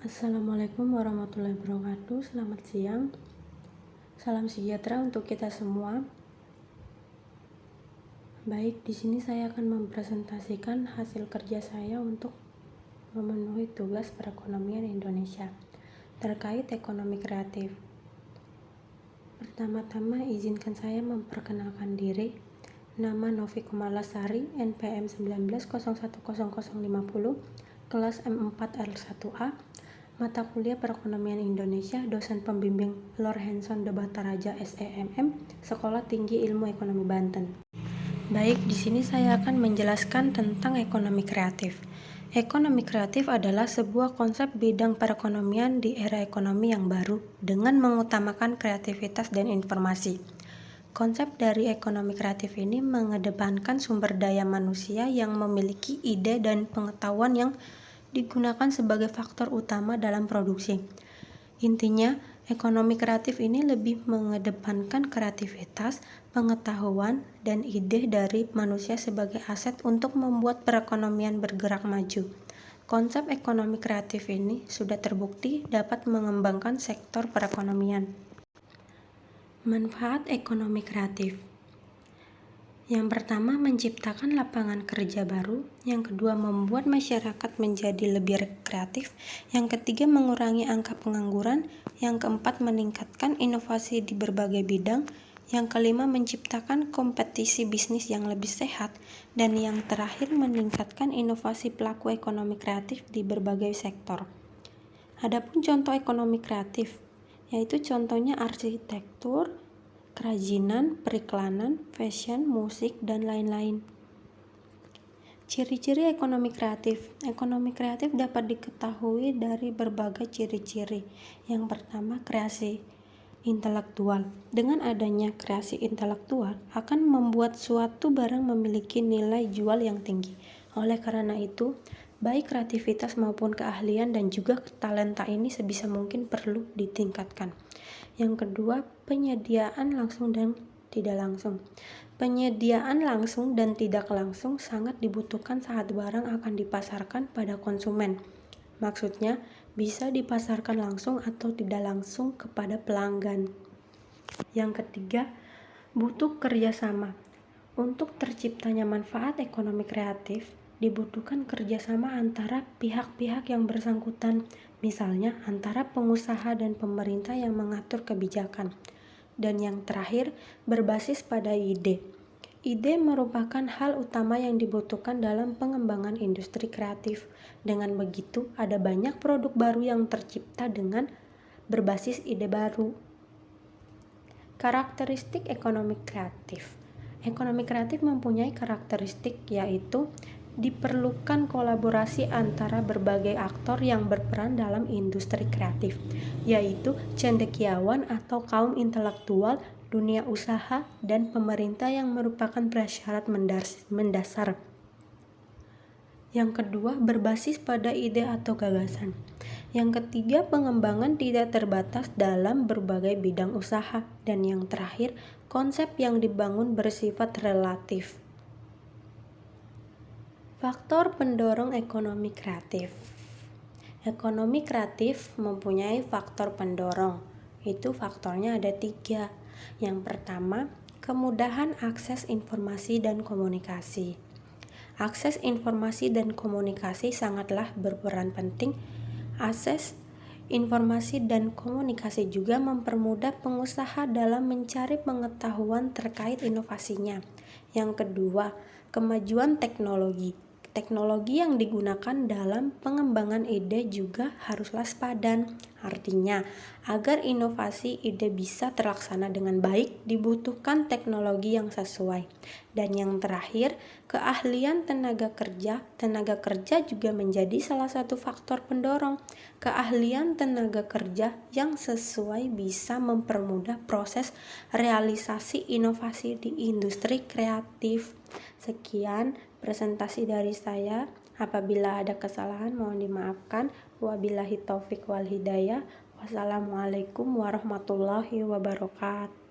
Assalamualaikum warahmatullahi wabarakatuh. Selamat siang. Salam sejahtera untuk kita semua. Baik, di sini saya akan mempresentasikan hasil kerja saya untuk memenuhi tugas perekonomian Indonesia terkait ekonomi kreatif. Pertama-tama izinkan saya memperkenalkan diri. Nama Novi Kumalasari, NPM 19010050, kelas M4L1A, mata kuliah Perekonomian Indonesia, dosen pembimbing Lor Hanson de Bataraja SEMM, Sekolah Tinggi Ilmu Ekonomi Banten. Baik, di sini saya akan menjelaskan tentang ekonomi kreatif. Ekonomi kreatif adalah sebuah konsep bidang perekonomian di era ekonomi yang baru dengan mengutamakan kreativitas dan informasi. Konsep dari ekonomi kreatif ini mengedepankan sumber daya manusia yang memiliki ide dan pengetahuan yang digunakan sebagai faktor utama dalam produksi. Intinya, ekonomi kreatif ini lebih mengedepankan kreativitas, pengetahuan, dan ide dari manusia sebagai aset untuk membuat perekonomian bergerak maju. Konsep ekonomi kreatif ini sudah terbukti dapat mengembangkan sektor perekonomian. Manfaat ekonomi kreatif. Yang pertama, menciptakan lapangan kerja baru. Yang kedua, membuat masyarakat menjadi lebih kreatif. Yang ketiga, mengurangi angka pengangguran. Yang keempat, meningkatkan inovasi di berbagai bidang. Yang kelima, menciptakan kompetisi bisnis yang lebih sehat. Dan yang terakhir, meningkatkan inovasi pelaku ekonomi kreatif di berbagai sektor. Adapun contoh ekonomi kreatif, yaitu contohnya arsitektur, kerajinan, periklanan, fashion, musik, dan lain-lain. Ciri-ciri ekonomi kreatif. Ekonomi kreatif dapat diketahui dari berbagai ciri-ciri. Yang pertama, kreasi intelektual. Dengan adanya kreasi intelektual akan membuat suatu barang memiliki nilai jual yang tinggi. Oleh karena itu, baik kreativitas maupun keahlian dan juga talenta ini sebisa mungkin perlu ditingkatkan. Yang kedua, penyediaan langsung dan tidak langsung. Penyediaan langsung dan tidak langsung sangat dibutuhkan saat barang akan dipasarkan pada konsumen. Maksudnya, bisa dipasarkan langsung atau tidak langsung kepada pelanggan. Yang ketiga, butuh kerjasama. Untuk terciptanya manfaat ekonomi kreatif, dibutuhkan kerjasama antara pihak-pihak yang bersangkutan, misalnya antara pengusaha dan pemerintah yang mengatur kebijakan. Dan yang terakhir, berbasis pada ide. Ide merupakan hal utama yang dibutuhkan dalam pengembangan industri kreatif. Dengan begitu, ada banyak produk baru yang tercipta dengan berbasis ide baru. Karakteristik ekonomi kreatif. Ekonomi kreatif mempunyai karakteristik yaitu diperlukan kolaborasi antara berbagai aktor yang berperan dalam industri kreatif, yaitu cendekiawan atau kaum intelektual, dunia usaha, dan pemerintah yang merupakan prasyarat mendasar. Yang kedua, berbasis pada ide atau gagasan. Yang ketiga, pengembangan tidak terbatas dalam berbagai bidang usaha. Dan yang terakhir, konsep yang dibangun bersifat relatif. Faktor pendorong ekonomi kreatif. Ekonomi kreatif mempunyai faktor pendorong. Itu faktornya ada 3. Yang pertama, kemudahan akses informasi dan komunikasi. Akses informasi dan komunikasi sangatlah berperan penting. Akses informasi dan komunikasi juga mempermudah pengusaha dalam mencari pengetahuan terkait inovasinya. Yang kedua, kemajuan teknologi. Teknologi yang digunakan dalam pengembangan ide juga haruslah sepadan. Artinya, agar inovasi ide bisa terlaksana dengan baik, dibutuhkan teknologi yang sesuai. Dan yang terakhir, keahlian tenaga kerja. Tenaga kerja juga menjadi salah satu faktor pendorong. Keahlian tenaga kerja yang sesuai bisa mempermudah proses realisasi inovasi di industri kreatif. Sekian presentasi dari saya. Apabila ada kesalahan mohon dimaafkan. Wabillahi taufik wal hidayah. Wassalamualaikum warahmatullahi wabarakatuh.